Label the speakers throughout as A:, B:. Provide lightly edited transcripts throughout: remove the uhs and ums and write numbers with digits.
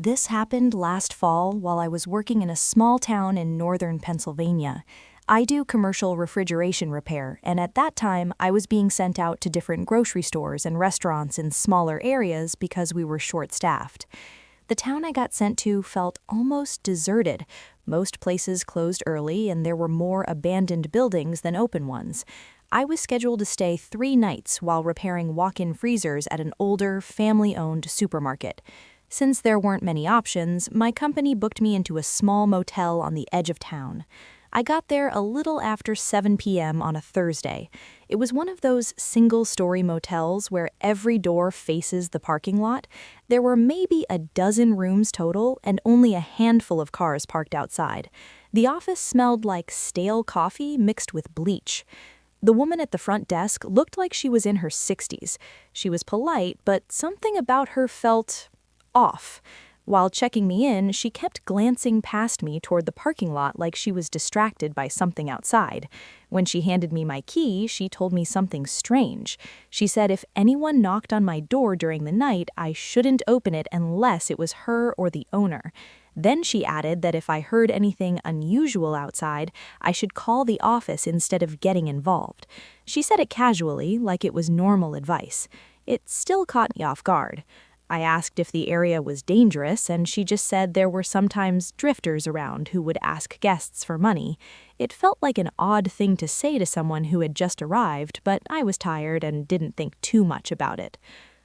A: This happened last fall while I was working in a small town in northern Pennsylvania. I do commercial refrigeration repair, and at that time I was being sent out to different grocery stores and restaurants in smaller areas because we were short-staffed. The town I got sent to felt almost deserted. Most places closed early, and there were more abandoned buildings than open ones. I was scheduled to stay 3 nights while repairing walk-in freezers at an older, family-owned supermarket. Since there weren't many options, my company booked me into a small motel on the edge of town. I got there a little after 7 p.m. on a Thursday. It was one of those single-story motels where every door faces the parking lot. There were maybe a dozen rooms total and only a handful of cars parked outside. The office smelled like stale coffee mixed with bleach. The woman at the front desk looked like she was in her 60s. She was polite, but something about her felt off. While checking me in, she kept glancing past me toward the parking lot like she was distracted by something outside. When she handed me my key, she told me something strange. She said if anyone knocked on my door during the night, I shouldn't open it unless it was her or the owner. Then she added that if I heard anything unusual outside, I should call the office instead of getting involved. She said it casually, like it was normal advice. It still caught me off guard. I asked if the area was dangerous, and she just said there were sometimes drifters around who would ask guests for money. It felt like an odd thing to say to someone who had just arrived, but I was tired and didn't think too much about it.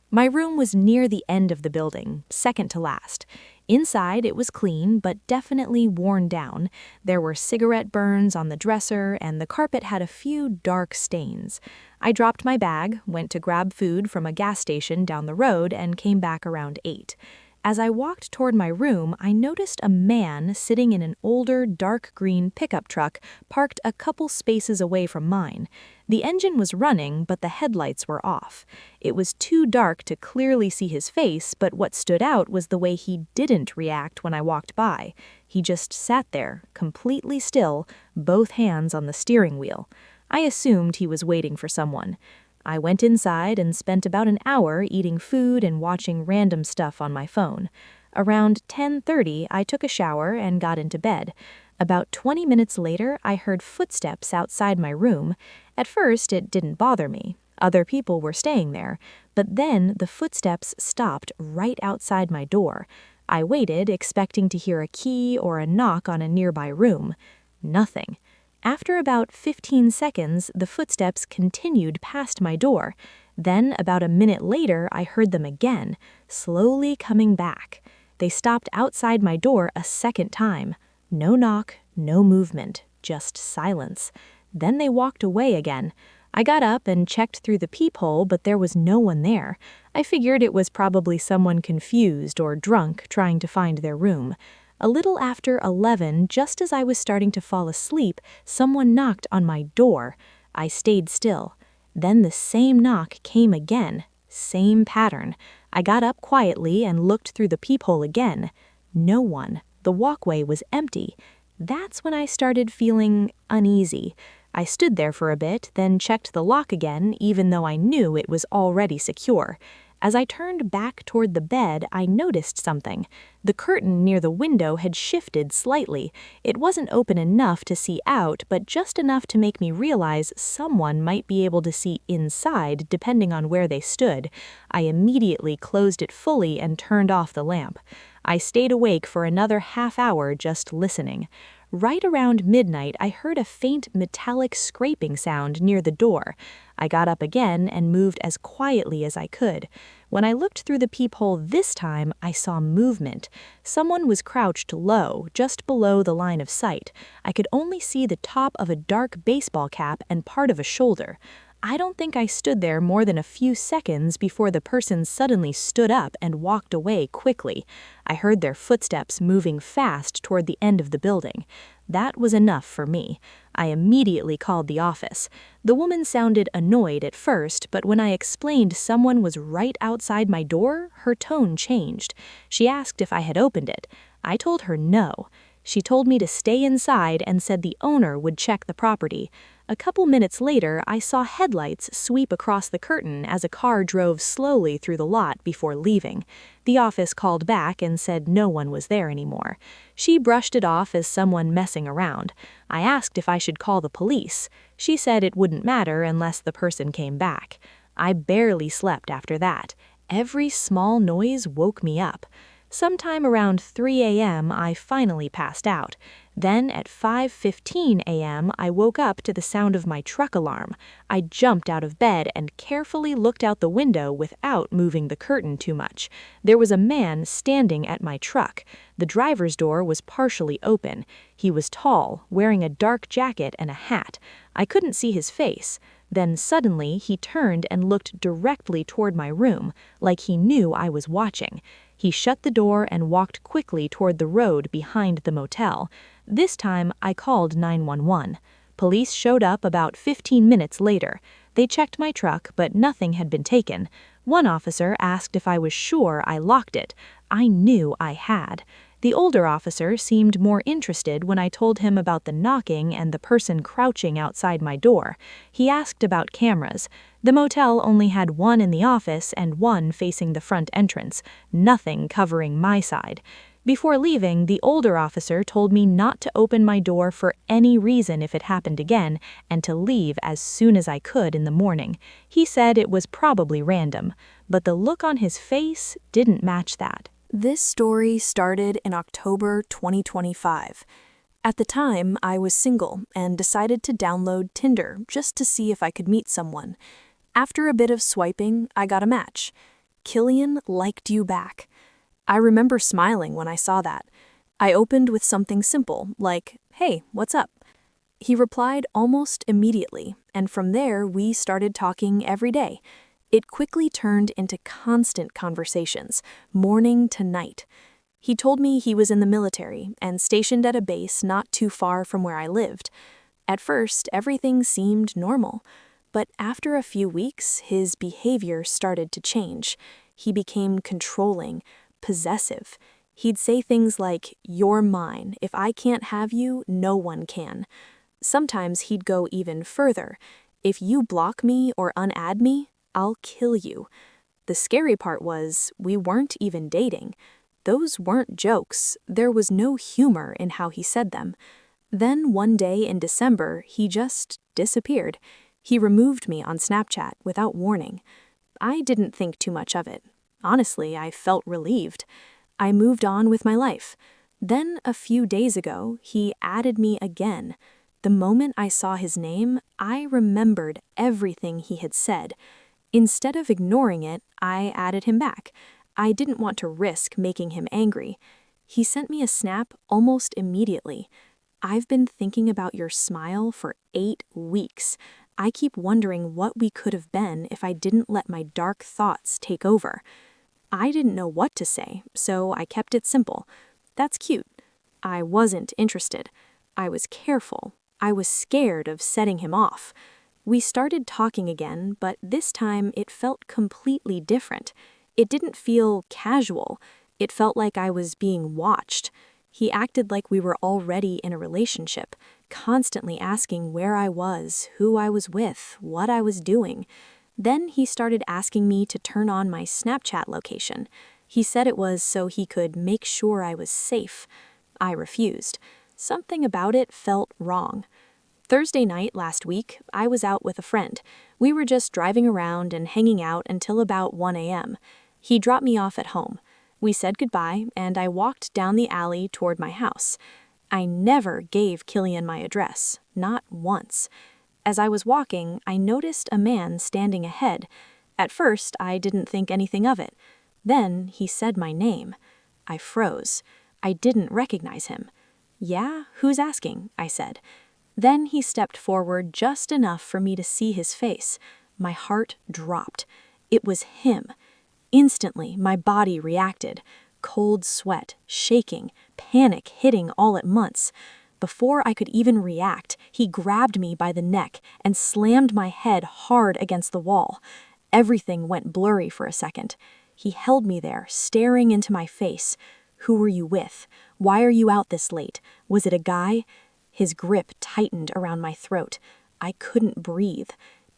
A: My room was near the end of the building, second to last. Inside, it was clean, but definitely worn down. There were cigarette burns on the dresser, and the carpet had a few dark stains. I dropped my bag, went to grab food from a gas station down the road, and came back around 8. As I walked toward my room, I noticed a man sitting in an older, dark green pickup truck parked a couple spaces away from mine. The engine was running, but the headlights were off. It was too dark to clearly see his face, but what stood out was the way he didn't react when I walked by. He just sat there, completely still, both hands on the steering wheel. I assumed he was waiting for someone. I went inside and spent about an hour eating food and watching random stuff on my phone. Around 10:30, I took a shower and got into bed. About 20 minutes later, I heard footsteps outside my room. At first, it didn't bother me. Other people were staying there. But then the footsteps stopped right outside my door. I waited, expecting to hear a key or a knock on a nearby room. Nothing. After about 15 seconds, the footsteps continued past my door. Then, about a minute later, I heard them again, slowly coming back. They stopped outside my door a second time. No knock, no movement, just silence. Then they walked away again. I got up and checked through the peephole, but there was no one there. I figured it was probably someone confused or drunk trying to find their room. A little after 11, just as I was starting to fall asleep, someone knocked on my door. I stayed still. Then the same knock came again. Same pattern. I got up quietly and looked through the peephole again. No one. The walkway was empty. That's when I started feeling uneasy. I stood there for a bit, then checked the lock again, even though I knew it was already secure. As I turned back toward the bed, I noticed something. The curtain near the window had shifted slightly. It wasn't open enough to see out, but just enough to make me realize someone might be able to see inside depending on where they stood. I immediately closed it fully and turned off the lamp. I stayed awake for another half hour just listening. Right around midnight, I heard a faint metallic scraping sound near the door. I got up again and moved as quietly as I could. When I looked through the peephole this time, I saw movement. Someone was crouched low, just below the line of sight. I could only see the top of a dark baseball cap and part of a shoulder. I don't think I stood there more than a few seconds before the person suddenly stood up and walked away quickly. I heard their footsteps moving fast toward the end of the building. That was enough for me. I immediately called the office. The woman sounded annoyed at first, but when I explained someone was right outside my door, her tone changed. She asked if I had opened it. I told her no. She told me to stay inside and said the owner would check the property. A couple minutes later, I saw headlights sweep across the curtain as a car drove slowly through the lot before leaving. The office called back and said no one was there anymore. She brushed it off as someone messing around. I asked if I should call the police. She said it wouldn't matter unless the person came back. I barely slept after that. Every small noise woke me up. Sometime around 3 a.m., I finally passed out. Then at 5:15 a.m., I woke up to the sound of my truck alarm. I jumped out of bed and carefully looked out the window without moving the curtain too much. There was a man standing at my truck. The driver's door was partially open. He was tall, wearing a dark jacket and a hat. I couldn't see his face. Then suddenly he turned and looked directly toward my room, like he knew I was watching. He shut the door and walked quickly toward the road behind the motel. This time, I called 911. Police showed up about 15 minutes later. They checked my truck, but nothing had been taken. One officer asked if I was sure I locked it. I knew I had. The older officer seemed more interested when I told him about the knocking and the person crouching outside my door. He asked about cameras. The motel only had one in the office and one facing the front entrance, nothing covering my side. Before leaving, the older officer told me not to open my door for any reason if it happened again, and to leave as soon as I could in the morning. He said it was probably random, but the look on his face didn't match that.
B: This story started in October 2025. At the time, I was single and decided to download Tinder just to see if I could meet someone. After a bit of swiping, I got a match. Killian liked you back. I remember smiling when I saw that. I opened with something simple, like, "Hey, what's up?" He replied almost immediately, and from there we started talking every day. It quickly turned into constant conversations, morning to night. He told me he was in the military and stationed at a base not too far from where I lived. At first, everything seemed normal, but after a few weeks, his behavior started to change. He became controlling, possessive. He'd say things like, "You're mine. If I can't have you, no one can." Sometimes he'd go even further. "If you block me or unadd me, I'll kill you." The scary part was, we weren't even dating. Those weren't jokes. There was no humor in how he said them. Then one day in December, he just disappeared. He removed me on Snapchat without warning. I didn't think too much of it. Honestly, I felt relieved. I moved on with my life. Then, a few days ago, he added me again. The moment I saw his name, I remembered everything he had said. Instead of ignoring it, I added him back. I didn't want to risk making him angry. He sent me a snap almost immediately. "I've been thinking about your smile for 8 weeks. I keep wondering what we could have been if I didn't let my dark thoughts take over." I didn't know what to say, so I kept it simple. "That's cute." I wasn't interested. I was careful. I was scared of setting him off. We started talking again, but this time it felt completely different. It didn't feel casual. It felt like I was being watched. He acted like we were already in a relationship, constantly asking where I was, who I was with, what I was doing. Then he started asking me to turn on my Snapchat location. He said it was so he could make sure I was safe. I refused. Something about it felt wrong. Thursday night last week, I was out with a friend. We were just driving around and hanging out until about 1 a.m. He dropped me off at home. We said goodbye, and I walked down the alley toward my house. I never gave Killian my address, not once. As I was walking, I noticed a man standing ahead. At first, I didn't think anything of it. Then he said my name. I froze. I didn't recognize him. "Yeah, who's asking?" I said. Then he stepped forward just enough for me to see his face. My heart dropped. It was him. Instantly, my body reacted. Cold sweat, shaking, panic hitting all at once. Before I could even react, he grabbed me by the neck and slammed my head hard against the wall. Everything went blurry for a second. He held me there, staring into my face. "Who were you with? Why are you out this late? Was it a guy?" His grip tightened around my throat. I couldn't breathe.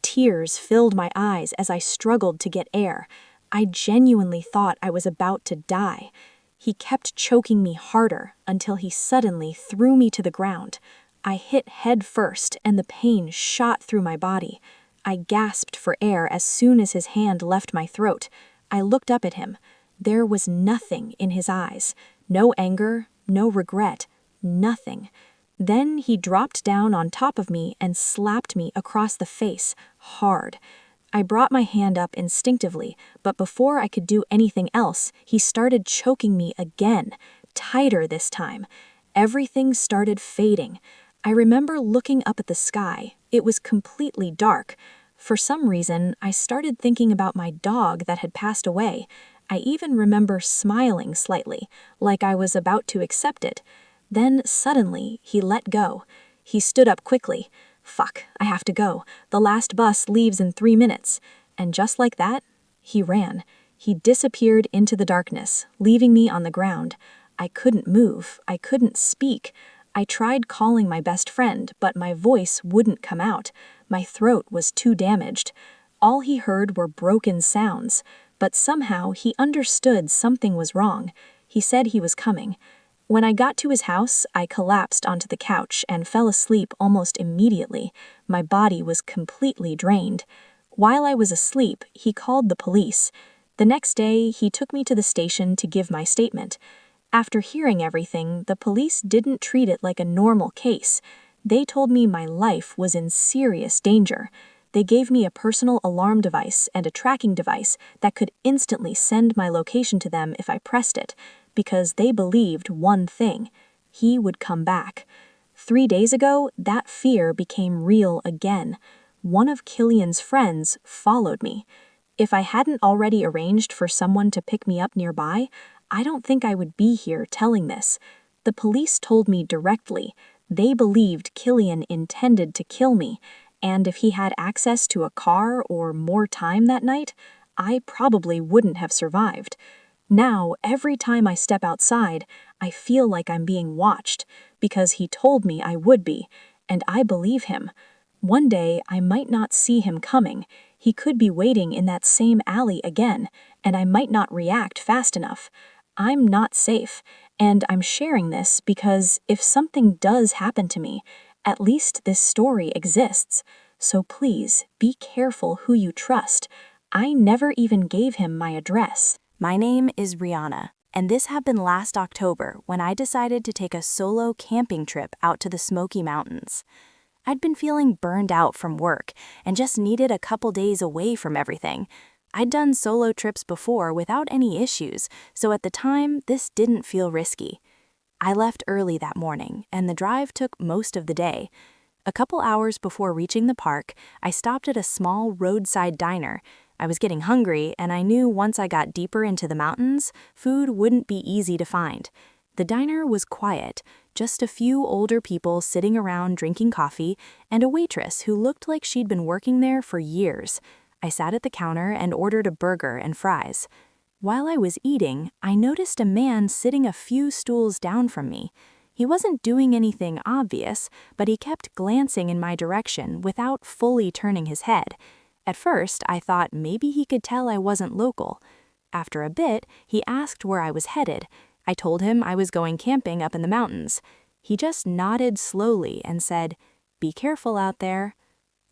B: Tears filled my eyes as I struggled to get air. I genuinely thought I was about to die. He kept choking me harder until he suddenly threw me to the ground. I hit head first and the pain shot through my body. I gasped for air as soon as his hand left my throat. I looked up at him. There was nothing in his eyes. No anger, no regret, nothing. Then he dropped down on top of me and slapped me across the face, hard. I brought my hand up instinctively, but before I could do anything else, he started choking me again, tighter this time. Everything started fading. I remember looking up at the sky. It was completely dark. For some reason, I started thinking about my dog that had passed away. I even remember smiling slightly, like I was about to accept it. Then suddenly, he let go. He stood up quickly. Fuck, I have to go. The last bus leaves in 3 minutes. And just like that, he ran. He disappeared into the darkness, leaving me on the ground. I couldn't move. I couldn't speak. I tried calling my best friend, but my voice wouldn't come out. My throat was too damaged. All he heard were broken sounds, but somehow he understood something was wrong. He said he was coming. When I got to his house, I collapsed onto the couch and fell asleep almost immediately. My body was completely drained. While I was asleep, he called the police. The next day, he took me to the station to give my statement. After hearing everything, the police didn't treat it like a normal case. They told me my life was in serious danger. They gave me a personal alarm device and a tracking device that could instantly send my location to them if I pressed it, because they believed one thing: he would come back. 3 days ago, that fear became real again. One of Killian's friends followed me. If I hadn't already arranged for someone to pick me up nearby, I don't think I would be here telling this. The police told me directly. They believed Killian intended to kill me, and if he had access to a car or more time that night, I probably wouldn't have survived. Now, every time I step outside, I feel like I'm being watched, because he told me I would be, and I believe him. One day, I might not see him coming. He could be waiting in that same alley again, and I might not react fast enough. I'm not safe, and I'm sharing this because if something does happen to me, at least this story exists. So please, be careful who you trust. I never even gave him my address.
A: My name is Rihanna, and this happened last October when I decided to take a solo camping trip out to the Smoky Mountains. I'd been feeling burned out from work and just needed a couple days away from everything. I'd done solo trips before without any issues, so at the time, this didn't feel risky. I left early that morning, and the drive took most of the day. A couple hours before reaching the park, I stopped at a small roadside diner. I was getting hungry, and I knew once I got deeper into the mountains, food wouldn't be easy to find. The diner was quiet, just a few older people sitting around drinking coffee, and a waitress who looked like she'd been working there for years. I sat at the counter and ordered a burger and fries. While I was eating, I noticed a man sitting a few stools down from me. He wasn't doing anything obvious, but he kept glancing in my direction without fully turning his head. At first, I thought maybe he could tell I wasn't local. After a bit, he asked where I was headed. I told him I was going camping up in the mountains. He just nodded slowly and said, "Be careful out there."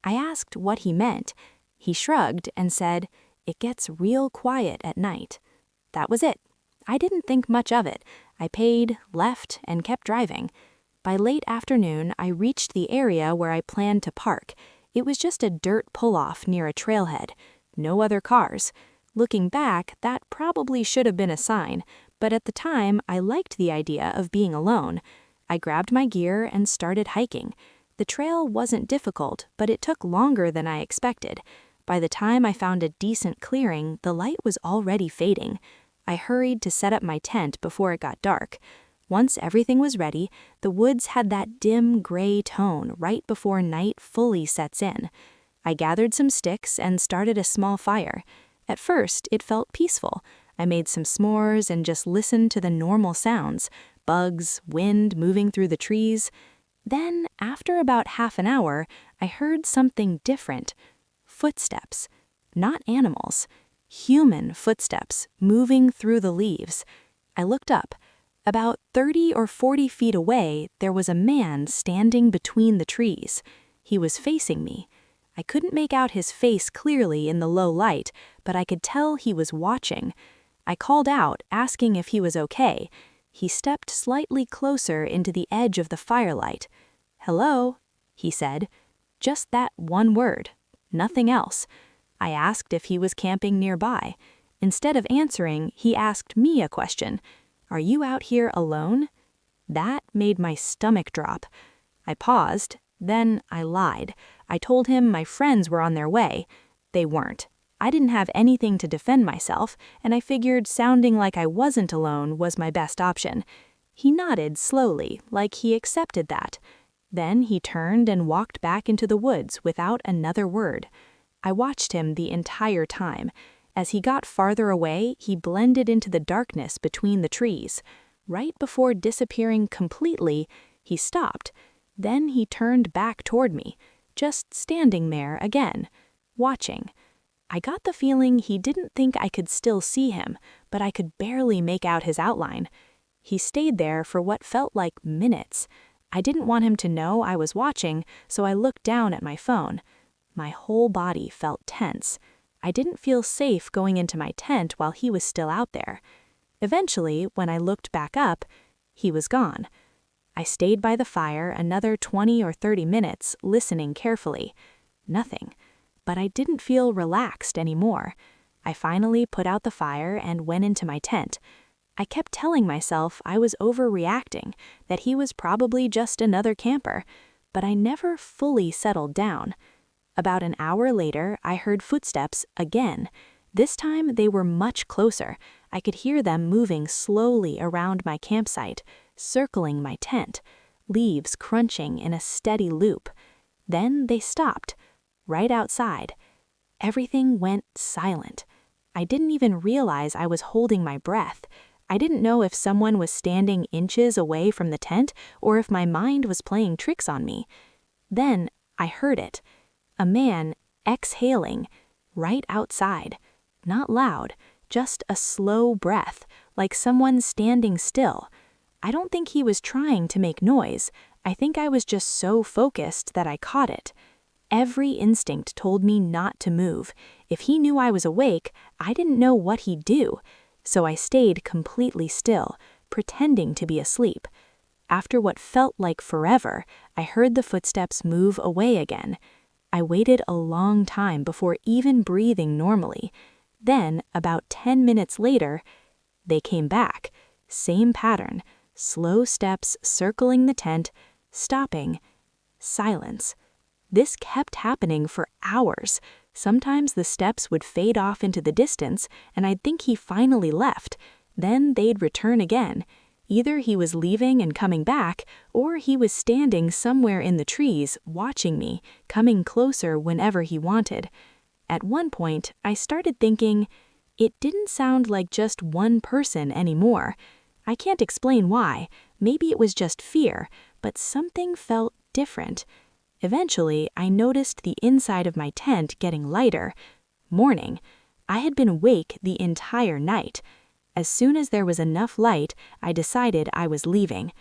A: I asked what he meant. He shrugged and said, "It gets real quiet at night." That was it. I didn't think much of it. I paid, left, and kept driving. By late afternoon, I reached the area where I planned to park. It was just a dirt pull-off near a trailhead. No other cars. Looking back, that probably should have been a sign, but at the time, I liked the idea of being alone. I grabbed my gear and started hiking. The trail wasn't difficult, but it took longer than I expected. By the time I found a decent clearing, the light was already fading. I hurried to set up my tent before it got dark. Once everything was ready, the woods had that dim gray tone right before night fully sets in. I gathered some sticks and started a small fire. At first, it felt peaceful. I made some s'mores and just listened to the normal sounds: bugs, wind moving through the trees. Then, after about half an hour, I heard something different. Footsteps. Not animals. Human footsteps moving through the leaves. I looked up. About 30 or 40 feet away, there was a man standing between the trees. He was facing me. I couldn't make out his face clearly in the low light, but I could tell he was watching. I called out, asking if he was okay. He stepped slightly closer into the edge of the firelight. "Hello," he said. Just that one word. Nothing else. I asked if he was camping nearby. Instead of answering, he asked me a question. "Are you out here alone?" That made my stomach drop. I paused, then I lied. I told him my friends were on their way. They weren't. I didn't have anything to defend myself, and I figured sounding like I wasn't alone was my best option. He nodded slowly, like he accepted that. Then he turned and walked back into the woods without another word. I watched him the entire time. As he got farther away, he blended into the darkness between the trees. Right before disappearing completely, he stopped. Then he turned back toward me, just standing there again, watching. I got the feeling he didn't think I could still see him, but I could barely make out his outline. He stayed there for what felt like minutes. I didn't want him to know I was watching, so I looked down at my phone. My whole body felt tense. I didn't feel safe going into my tent while he was still out there. Eventually, when I looked back up, he was gone. I stayed by the fire another 20 or 30 minutes, listening carefully. Nothing. But I didn't feel relaxed anymore. I finally put out the fire and went into my tent. I kept telling myself I was overreacting, that he was probably just another camper, but I never fully settled down. About an hour later, I heard footsteps again. This time they were much closer. I could hear them moving slowly around my campsite, circling my tent, leaves crunching in a steady loop. Then they stopped, right outside. Everything went silent. I didn't even realize I was holding my breath. I didn't know if someone was standing inches away from the tent or if my mind was playing tricks on me. Then I heard it. A man exhaling right outside. Not loud, just a slow breath, like someone standing still. I don't think he was trying to make noise. I think I was just so focused that I caught it. Every instinct told me not to move. If he knew I was awake, I didn't know what he'd do. So I stayed completely still, pretending to be asleep. After what felt like forever, I heard the footsteps move away again. I waited a long time before even breathing normally. Then, about 10 minutes later, they came back. Same pattern. Slow steps circling the tent, stopping. Silence. This kept happening for hours. Sometimes the steps would fade off into the distance, and I'd think he finally left. Then they'd return again. Either he was leaving and coming back, or he was standing somewhere in the trees, watching me, coming closer whenever he wanted. At one point, I started thinking, it didn't sound like just one person anymore. I can't explain why. Maybe it was just fear, but something felt different. Eventually, I noticed the inside of my tent getting lighter. Morning. I had been awake the entire night. As soon as there was enough light, I decided I was leaving.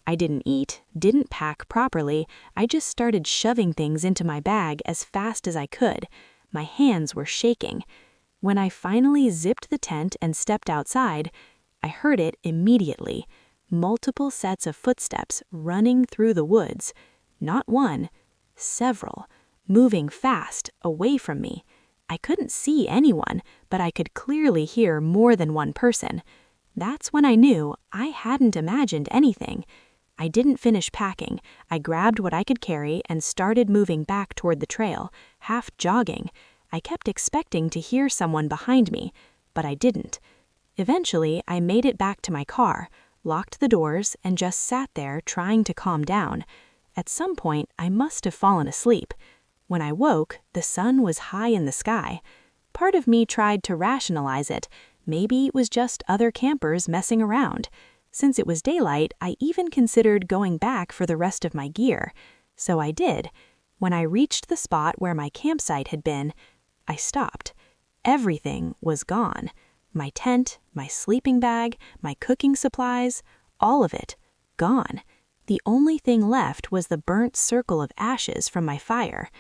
A: I didn't eat, didn't pack properly. I just started shoving things into my bag as fast as I could. My hands were shaking. When I finally zipped the tent and stepped outside, I heard it immediately. Multiple sets of footsteps running through the woods. Not one, several, moving fast away from me. I couldn't see anyone, but I could clearly hear more than one person. That's when I knew I hadn't imagined anything. I didn't finish packing. I grabbed what I could carry and started moving back toward the trail, half jogging. I kept expecting to hear someone behind me, but I didn't. Eventually, I made it back to my car, locked the doors, and just sat there trying to calm down. At some point, I must have fallen asleep. When I woke, the sun was high in the sky. Part of me tried to rationalize it. Maybe it was just other campers messing around.
B: Since it was daylight, I even considered going back for the rest of my gear. So I did. When I reached the spot where my campsite had been, I stopped. Everything was gone. My tent, my sleeping bag, my cooking supplies, all of it, gone. The only thing left was the burnt circle of ashes from my fire.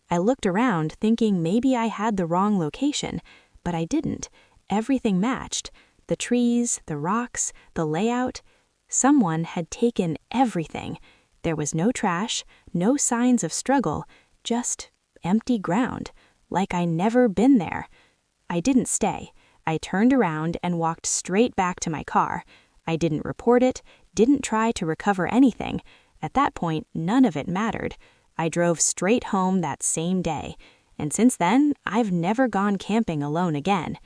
B: I looked around thinking maybe I had the wrong location, but I didn't. Everything matched. The trees, the rocks, the layout. Someone had taken everything. There was no trash, no signs of struggle, just empty ground, like I never been there. I didn't stay. I turned around and walked straight back to my car. I didn't report it, didn't try to recover anything. At that point, none of it mattered. I drove straight home that same day, and since then, I've never gone camping alone again.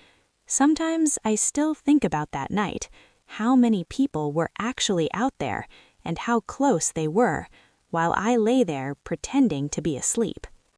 B: Sometimes I still think about that night, how many people were actually out there, and how close they were, while I lay there pretending to be asleep.